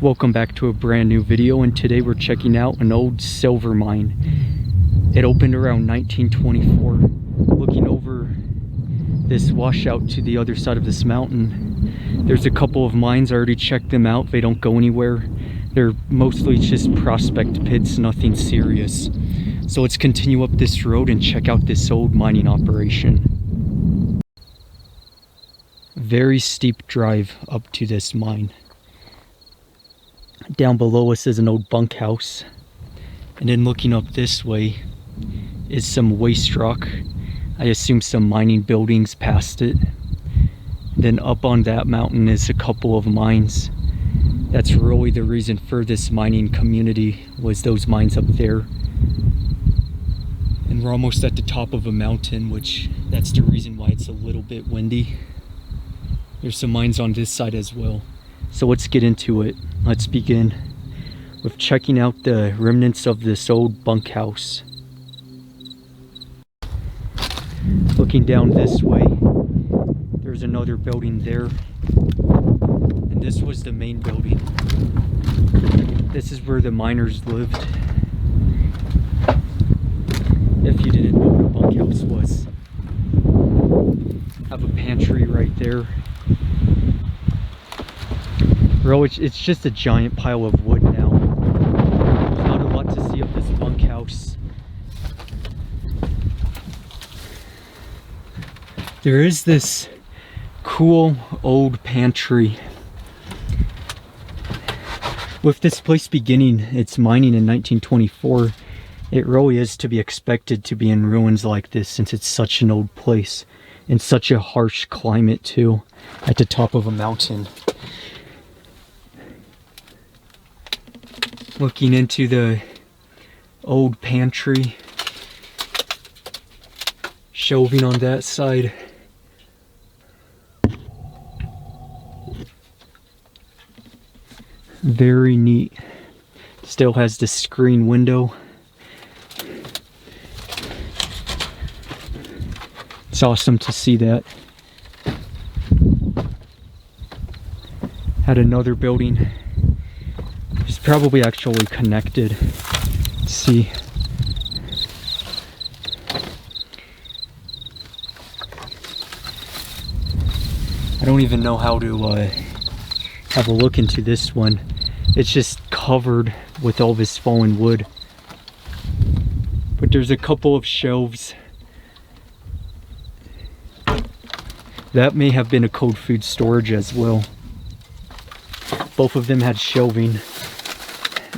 Welcome back to a brand new video, and today we're checking out an old silver mine. It opened around 1924. Looking over this washout to the other side of this mountain, there's a couple of mines. I already checked them out. They don't go anywhere. They're mostly just prospect pits, nothing serious. So let's continue up this road and check out this old mining operation. Very steep drive up to this mine. Down below us is an old bunkhouse, and then looking up this way is some waste rock. I assume some mining buildings past it. Then up on that mountain is a couple of mines. That's really the reason for this mining community, was those mines up there. And we're almost at the top of a mountain, which that's the reason why it's a little bit windy. There's some mines on this side as well. So let's get into it. Let's begin with checking out the remnants of this old bunkhouse. Looking down this way, there's another building there. And this was the main building. This is where the miners lived. If you didn't know what a bunkhouse was. Have a pantry right there. Bro, it's just a giant pile of wood now. Not a lot to see of this bunkhouse. There is this cool old pantry. With this place beginning its mining in 1924, it really is to be expected to be in ruins like this, since it's such an old place in such a harsh climate too, at the top of a mountain. Looking into the old pantry, shelving on that side. Very neat. Still has the screen window. It's awesome to see that. Had another building. It's probably actually connected. Let's see. I don't even know how to have a look into this one. It's just covered with all this fallen wood. But there's a couple of shelves. That may have been a cold food storage as well. Both of them had shelving.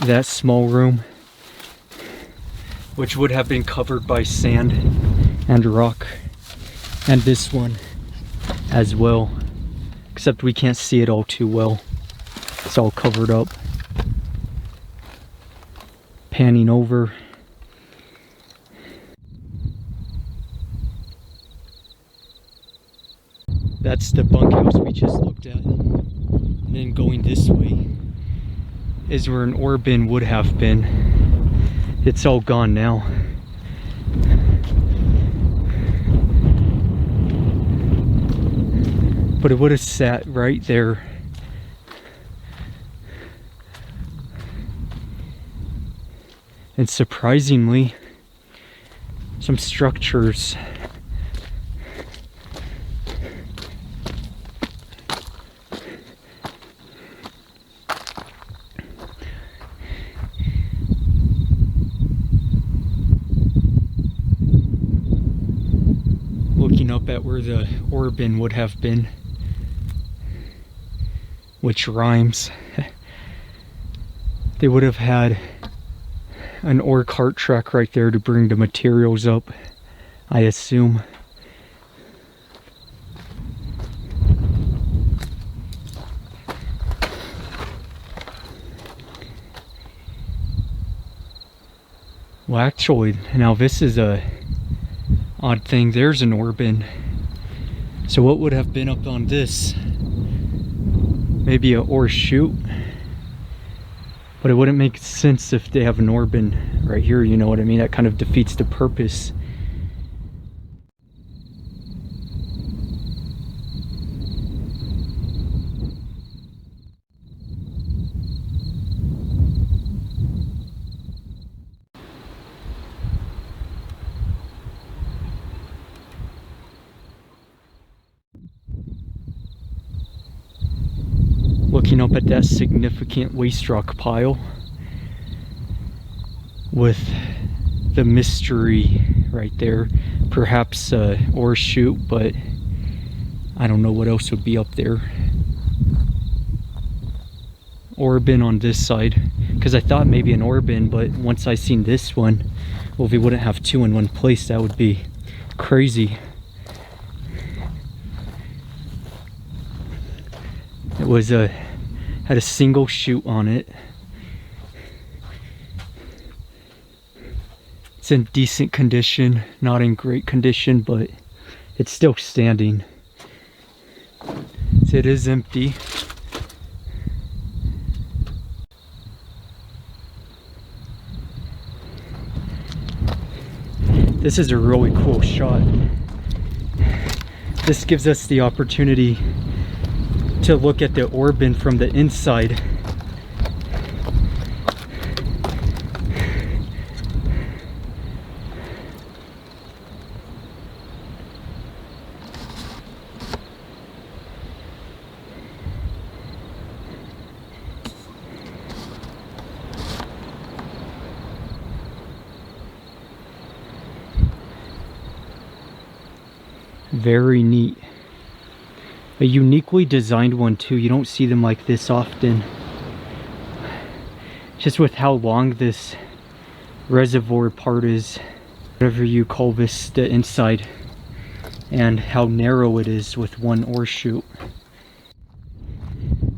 That small room, which would have been covered by sand and rock, and this one as well, except we can't see it all too well. It's all covered up. Panning over. That's the bunkhouse we just looked at. And then going this way is where an ore bin would have been. It's all gone now. But it would have sat right there. And surprisingly, some structures. Looking up at where the ore bin would have been, which rhymes. They would have had an ore cart track right there to bring the materials up, I assume. Well, actually, now this is a odd thing. There's an ore bin. So what would have been up on this? Maybe a ore chute? But it wouldn't make sense if they have an ore bin right here, you know what I mean? That kind of defeats the purpose. looking up at that significant waste rock pile with the mystery right there. Perhaps ore chute, but I don't know what else would be up there. Ore bin on this side, because I thought maybe an ore bin, but once I seen this one, well, if we wouldn't have two in one place, that would be crazy. It was had a single chute on it. It's in decent condition, not in great condition, but it's still standing. So it is empty. This is a really cool shot. This gives us the opportunity to look at the ore bin from the inside. Very neat. A uniquely designed one too. You don't see them like this often. Just with how long this reservoir part is, whatever you call this, the inside, and how narrow it is with one ore chute.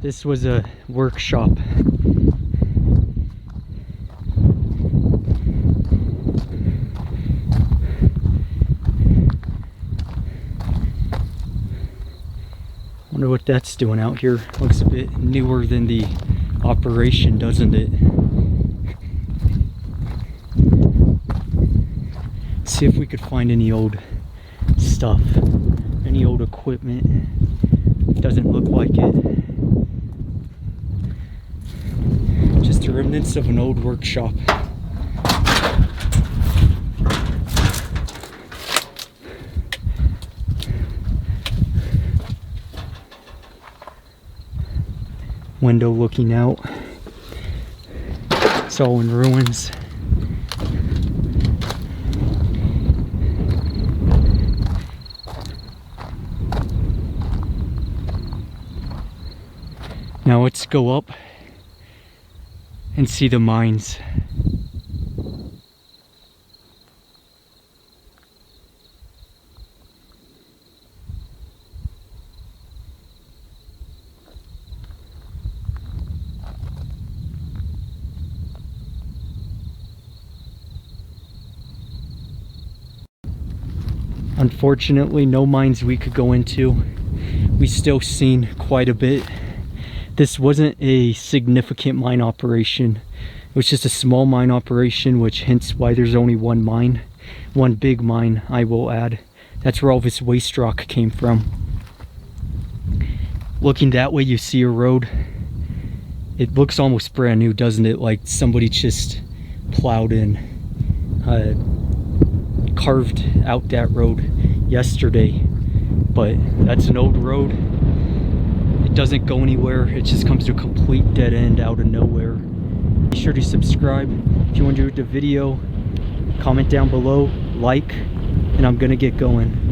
This was a workshop. Wonder what that's doing out here. Looks a bit newer than the operation, doesn't it? See if we could find any old stuff, any old equipment. Doesn't look like it. Just the remnants of an old workshop. Window looking out. It's all in ruins. Now let's go up and see the mines. Unfortunately, no mines we could go into. We still seen quite a bit. This wasn't a significant mine operation. It was just a small mine operation, which hints why there's only one mine. One big mine, I will add. That's where all this waste rock came from. Looking that way, you see a road. It looks almost brand new, doesn't it? Like somebody just plowed in, carved out that road yesterday. But that's an old road. It doesn't go anywhere. It just comes to a complete dead end out of nowhere. Be sure to subscribe. If you enjoyed the video, comment down below, like, and I'm gonna get going.